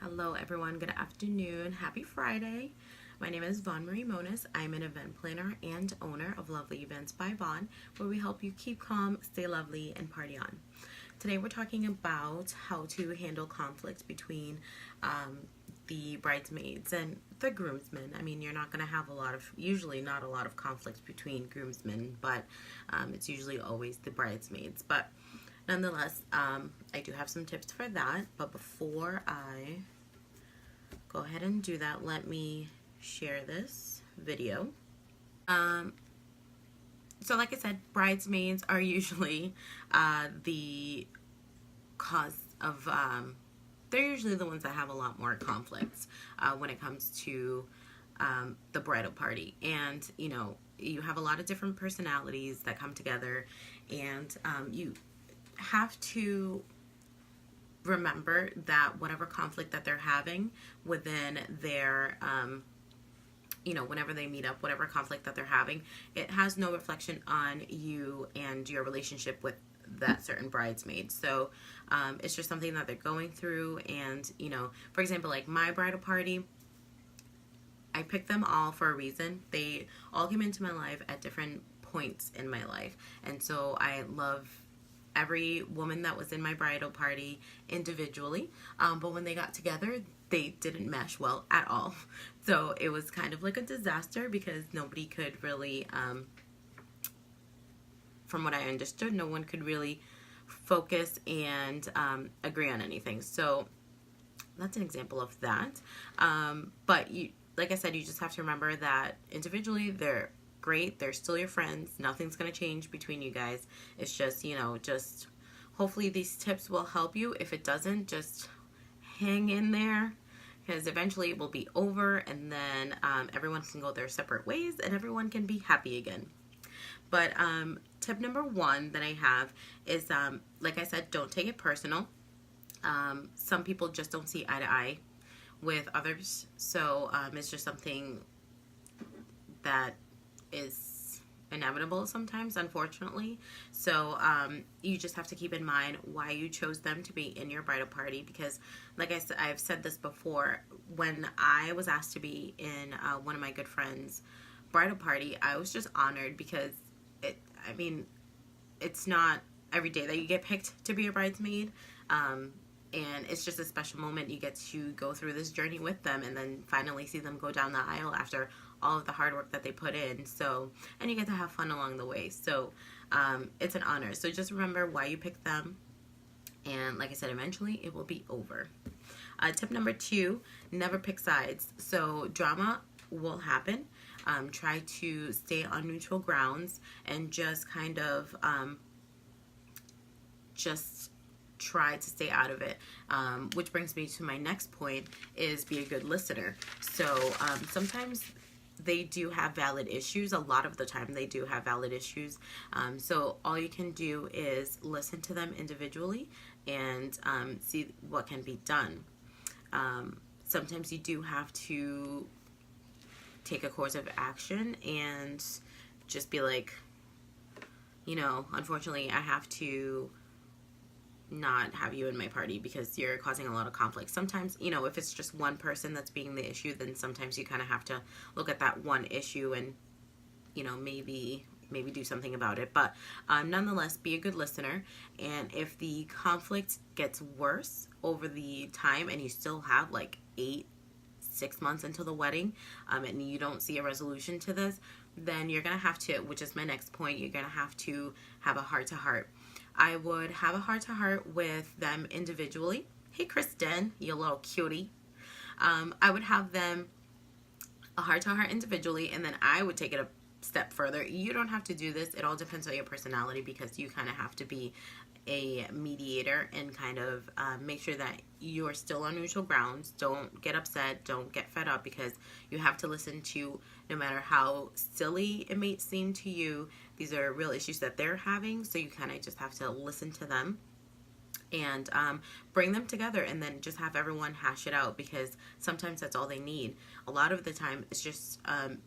Hello everyone, good afternoon, happy Friday. My name is Vaughn Marie Monis. I'm an event planner and owner of Lovely Events by Vaughn, where we help you keep calm, stay lovely, and party on. Today we're talking about how to handle conflicts between the bridesmaids and the groomsmen. I mean, you're not going to have usually not a lot of conflicts between groomsmen, but it's usually always the bridesmaids. But nonetheless, I do have some tips for that. But before I go ahead and do that, let me share this video. So like I said, bridesmaids are usually the cause of, they're usually the ones that have a lot more conflicts when it comes to the bridal party. And, you have a lot of different personalities that come together, and you have to remember that whatever conflict that they're having within their whenever they meet up, whatever conflict that they're having, it has no reflection on you and your relationship with that certain bridesmaid. So it's just something that they're going through. And for example, like my bridal party, I picked them all for a reason. They all came into my life at different points in my life, and so I love every woman that was in my bridal party individually, but when they got together, they didn't mesh well at all. So it was kind of like a disaster because nobody could really, from what I understood, no one could really focus and agree on anything. So that's an example of that. But like I said, you just have to remember that individually they're great. They're still your friends. Nothing's going to change between you guys. It's just, just hopefully these tips will help you. If it doesn't, just hang in there, because eventually it will be over, and then everyone can go their separate ways and everyone can be happy again. But tip number one that I have is, like I said, don't take it personal. Some people just don't see eye to eye with others. So it's just something that is inevitable sometimes, unfortunately. So you just have to keep in mind why you chose them to be in your bridal party, because like I said, I've said this before, when I was asked to be in one of my good friends' bridal party, I was just honored, because it's not every day that you get picked to be a bridesmaid. And it's just a special moment. You get to go through this journey with them and then finally see them go down the aisle after all of the hard work that they put in. So, and you get to have fun along the way. So it's an honor. So just remember why you picked them. And like I said, eventually it will be over. Tip number two, never pick sides. So drama will happen. Try to stay on neutral grounds and just kind of just try to stay out of it, which brings me to my next point, is be a good listener. So sometimes they do have valid issues. A lot of the time they do have valid issues. So all you can do is listen to them individually and see what can be done. Sometimes you do have to take a course of action and just be like, unfortunately I have to not have you in my party because you're causing a lot of conflict. Sometimes, if it's just one person that's being the issue, then sometimes you kind of have to look at that one issue and, maybe do something about it. But nonetheless, be a good listener. And if the conflict gets worse over the time and you still have like 6 months until the wedding, and you don't see a resolution to this, then you're going to have to, which is my next point, you're going to have a heart-to-heart. I would have a heart-to-heart with them individually. Hey, Kristen, you little cutie. I would have them a heart-to-heart individually, and then I would take it a step further. You don't have to do this. It all depends on your personality, because you kind of have to be a mediator and kind of make sure that you're still on neutral grounds. Don't get upset. Don't get fed up, because you have to listen to, no matter how silly it may seem to you, these are real issues that they're having. So you kind of just have to listen to them and bring them together, and then just have everyone hash it out, because sometimes that's all they need. A lot of the time it's just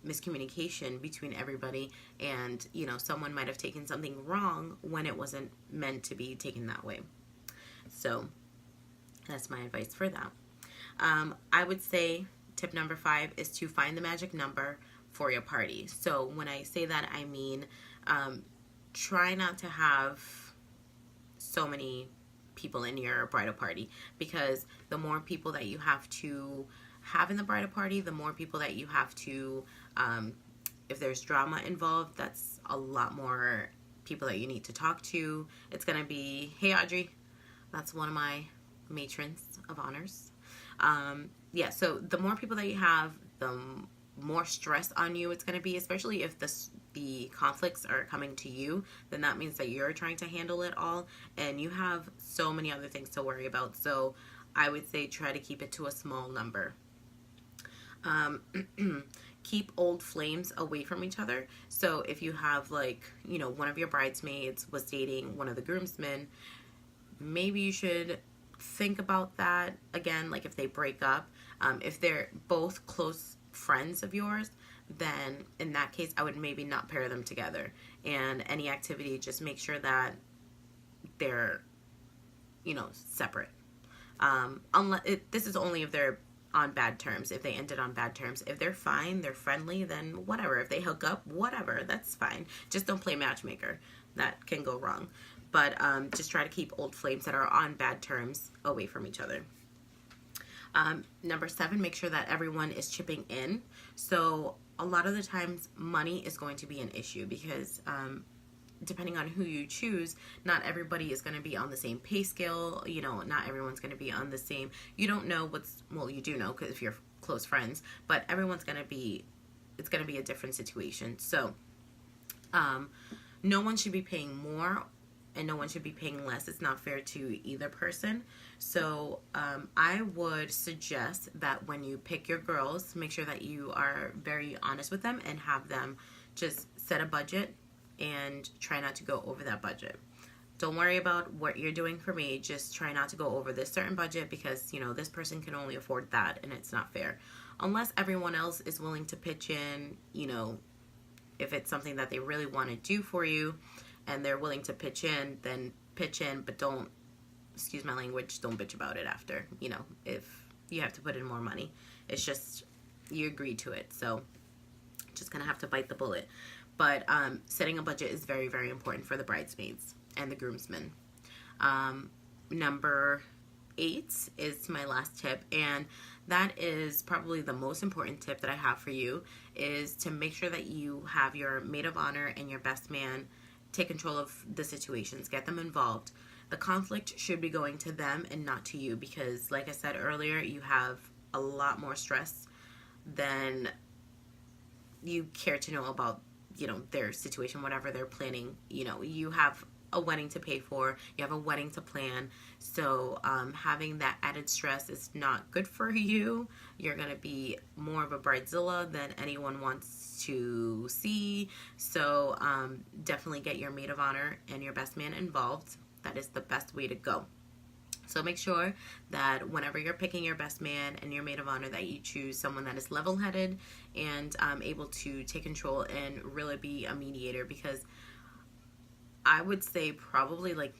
miscommunication between everybody, and someone might have taken something wrong when it wasn't meant to be taken that way. So that's my advice for that. I would say tip number 5 is to find the magic number for your party. So when I say that, I mean try not to have so many people in your bridal party, because the more people that you have to have in the bridal party, the more people that you have to, if there's drama involved, that's a lot more people that you need to talk to. It's going to be, hey Audrey, that's one of my matrons of honors. Yeah, so the more people that you have, the more stress on you it's going to be, especially if the conflicts are coming to you. Then that means that you're trying to handle it all and you have so many other things to worry about. So I would say try to keep it to a small number. Keep old flames away from each other. So if you have, like, you know, one of your bridesmaids was dating one of the groomsmen, maybe you should think about that again. Like, if they break up, if they're both close friends of yours, then in that case I would maybe not pair them together. And any activity, just make sure that they're, you know, separate. This is only if they're on bad terms. If they ended on bad terms, if they're fine, they're friendly, then whatever. If they hook up, whatever, that's fine. Just don't play matchmaker. That can go wrong. But just try to keep old flames that are on bad terms away from each other. Number 7, make sure that everyone is chipping in. So a lot of the times money is going to be an issue, because depending on who you choose, not everybody is going to be on the same pay scale. You know, not everyone's going to be on the same, you don't know well, you do know, because if you're close friends, but everyone's going to be, it's going to be a different situation. So no one should be paying more and no one should be paying less. It's not fair to either person. So I would suggest that when you pick your girls, make sure that you are very honest with them and have them just set a budget and try not to go over that budget. Don't worry about what you're doing for me. Just try not to go over this certain budget, because, you know, this person can only afford that and it's not fair. Unless everyone else is willing to pitch in, you know, if it's something that they really want to do for you and they're willing to pitch in, then pitch in, but don't, excuse my language, don't bitch about it after. You know, if you have to put in more money, it's just, you agreed to it. So just gonna have to bite the bullet. But setting a budget is very, very important for the bridesmaids and the groomsmen. Number 8 is my last tip, and that is probably the most important tip that I have for you, is to make sure that you have your maid of honor and your best man take control of the situations, get them involved. The conflict should be going to them and not to you, because like I said earlier, you have a lot more stress than you care to know about, you know, their situation, whatever they're planning. You know, you have a wedding to pay for, you have a wedding to plan, so having that added stress is not good for you. You're gonna be more of a bridezilla than anyone wants to see. So definitely get your maid of honor and your best man involved. That is the best way to go. So make sure that whenever you're picking your best man and your maid of honor, that you choose someone that is level-headed and able to take control and really be a mediator, because I would say probably, like,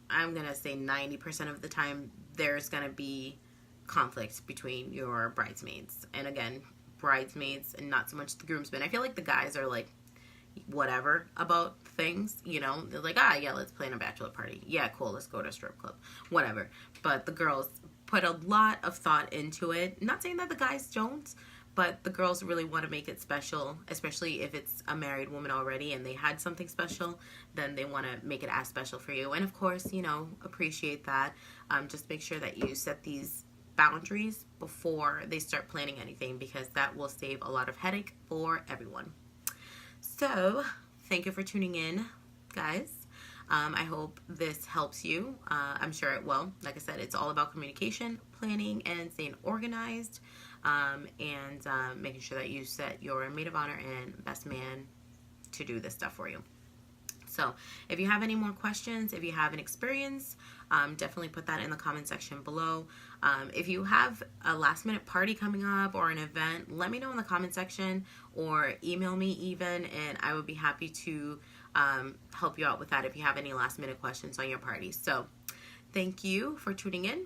I'm going to say 90% of the time there's going to be conflict between your bridesmaids. And again, bridesmaids and not so much the groomsmen. I feel like the guys are like whatever about things, you know. They're like, yeah, let's plan a bachelor party. Yeah, cool, let's go to a strip club. Whatever. But the girls put a lot of thought into it. Not saying that the guys don't, but the girls really want to make it special, especially if it's a married woman already and they had something special, then they want to make it as special for you. And of course, you know, appreciate that. Just make sure that you set these boundaries before they start planning anything, because that will save a lot of headache for everyone. So, thank you for tuning in, guys. I hope this helps you. I'm sure it will. Like I said, it's all about communication, planning, and staying organized, and making sure that you set your maid of honor and best man to do this stuff for you. So if you have any more questions, if you have an experience, definitely put that in the comment section below. If you have a last minute party coming up or an event, let me know in the comment section or email me even, and I would be happy to help you out with that if you have any last minute questions on your party. So thank you for tuning in.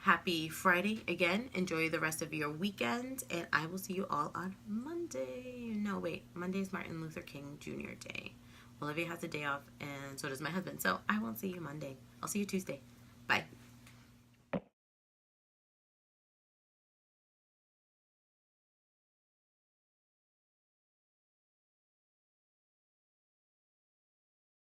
happy Friday again. Enjoy the rest of your weekend, and I will see you all on Monday. No, wait. Monday is Martin Luther King Jr. Day. Olivia has a day off, and so does my husband. So I won't see you Monday. I'll see you Tuesday. Bye.